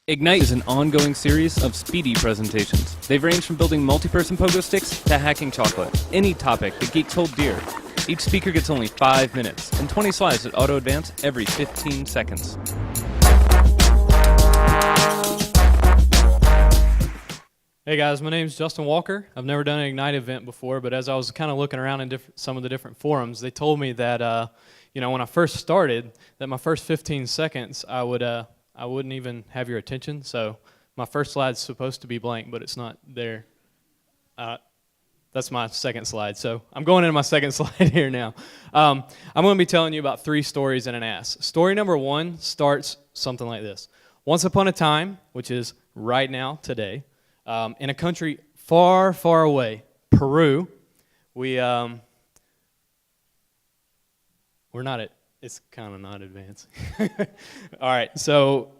Ignite is an ongoing series of speedy presentations. They've ranged from building multi-person pogo sticks to hacking chocolate. Any topic the geeks hold dear. Each speaker gets only 5 minutes and 20 slides that auto-advance every 15 seconds. Hey guys, my name is Justin Walker. I've never done an Ignite event before, but as I was kind of looking around in some of the different forums, they told me that, when I first started, that my first 15 seconds, I wouldn't even have your attention. So my first slide's supposed to be blank, but it's not there. That's my second slide. So I'm going into my second slide here now. I'm going to be telling you about 3 stories and an ass. Story number 1 starts something like this. Once upon a time, which is right now, today, in a country far, far away, Peru, we're not at, it's kind of not advancing. All right, so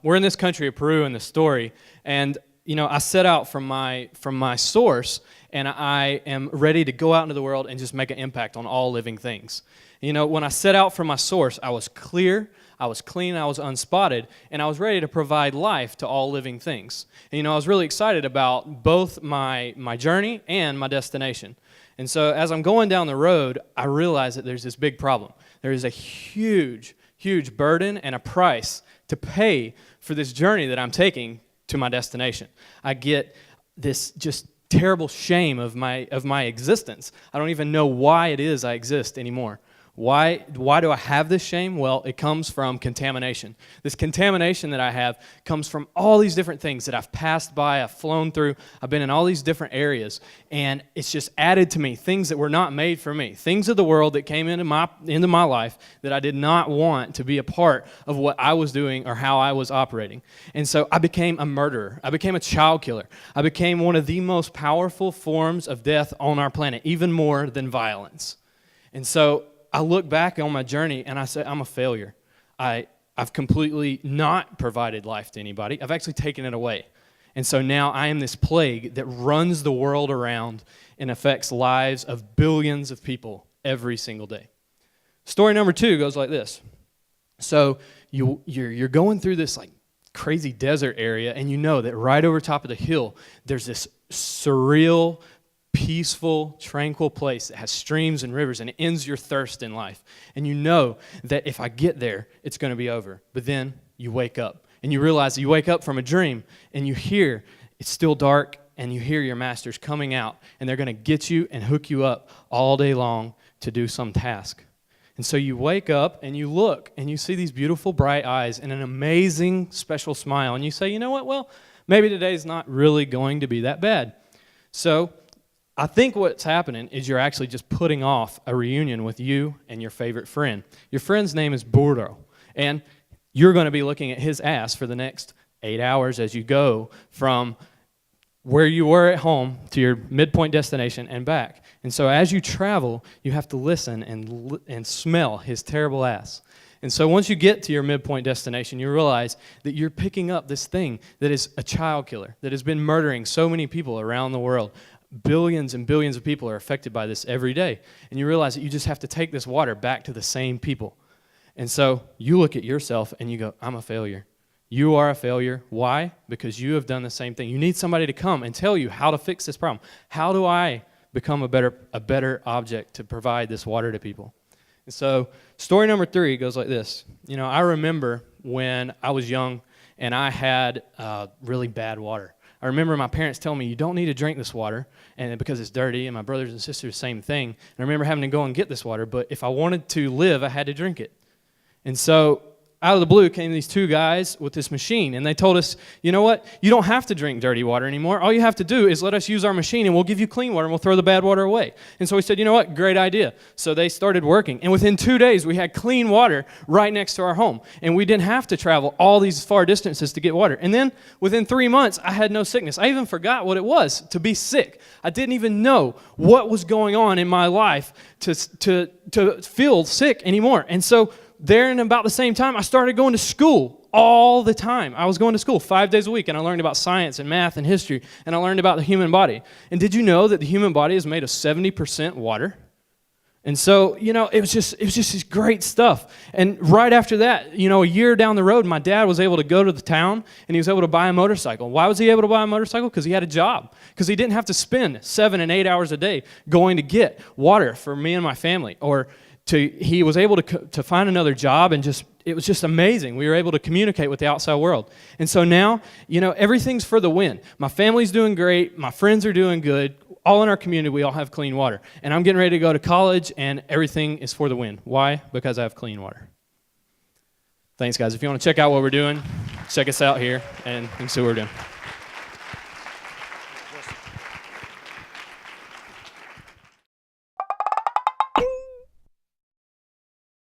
we're in this country of Peru in the story, and I set out from my source, and I am ready to go out into the world and just make an impact on all living things. When I set out from my source, I was clear, I was clean, I was unspotted, and I was ready to provide life to all living things. And, I was really excited about both my journey and my destination. And so as I'm going down the road, I realize that there's this big problem. There is a huge, huge burden and a price to pay for this journey that I'm taking to my destination. I get this just terrible shame of my existence. I don't even know why it is I exist anymore. Why do I have this shame? Well, it comes from contamination. This contamination that I have comes from all these different things that I've passed by, I've flown through, I've been in all these different areas, and it's just added to me, things that were not made for me, things of the world that came into my life that I did not want to be a part of what I was doing or how I was operating. And so I became a murderer. I became a child killer. I became one of the most powerful forms of death on our planet, even more than violence. And so I look back on my journey and I say, I'm a failure. I've completely not provided life to anybody. I've actually taken it away. And so now I am this plague that runs the world around and affects lives of billions of people every single day. Story number 2 goes like this. So you're going through this like crazy desert area, and you know that right over top of the hill, there's this surreal, peaceful, tranquil place that has streams and rivers, and it ends your thirst in life. And you know that if I get there, it's going to be over. But then you wake up, and you realize that you wake up from a dream, and you hear it's still dark, and you hear your masters coming out, and they're going to get you and hook you up all day long to do some task. And so you wake up, and you look, and you see these beautiful, bright eyes and an amazing, special smile, and you say, you know what, well, maybe today's not really going to be that bad. So I think what's happening is you're actually just putting off a reunion with you and your favorite friend. Your friend's name is Burro, and you're going to be looking at his ass for the next 8 hours as you go from where you were at home to your midpoint destination and back. And so as you travel, you have to listen and smell his terrible ass. And so once you get to your midpoint destination, you realize that you're picking up this thing that is a child killer, that has been murdering so many people around the world. Billions and billions of people are affected by this every day. And you realize that you just have to take this water back to the same people. And so you look at yourself and you go, I'm a failure. You are a failure. Why? Because you have done the same thing. You need somebody to come and tell you how to fix this problem. How do I become a better object to provide this water to people? And so story number 3 goes like this. I remember when I was young and I had really bad water. I remember my parents telling me, you don't need to drink this water and because it's dirty, and my brothers and sisters, same thing. And I remember having to go and get this water, but if I wanted to live, I had to drink it. And so out of the blue came these 2 guys with this machine, and they told us, you know what, you don't have to drink dirty water anymore. All you have to do is let us use our machine, and we'll give you clean water, and we'll throw the bad water away. And so we said, you know what, great idea. So they started working, and within 2 days, we had clean water right next to our home, and we didn't have to travel all these far distances to get water. And then within 3 months, I had no sickness. I even forgot what it was to be sick. I didn't even know what was going on in my life to feel sick anymore. And so there in about the same time, I started going to school all the time. I was going to school 5 days a week, and I learned about science and math and history, and I learned about the human body. And did you know that the human body is made of 70% water? And so, it was just this great stuff. And right after that, a year down the road, my dad was able to go to the town and he was able to buy a motorcycle. Why was he able to buy a motorcycle? Because he had a job. Because he didn't have to spend 7 and 8 hours a day going to get water for me and my family. He was able to find another job, and it was just amazing. We were able to communicate with the outside world. And so now, everything's for the win. My family's doing great. My friends are doing good. All in our community, we all have clean water. And I'm getting ready to go to college, and everything is for the win. Why? Because I have clean water. Thanks, guys. If you want to check out what we're doing, check us out here, and you can see what we're doing.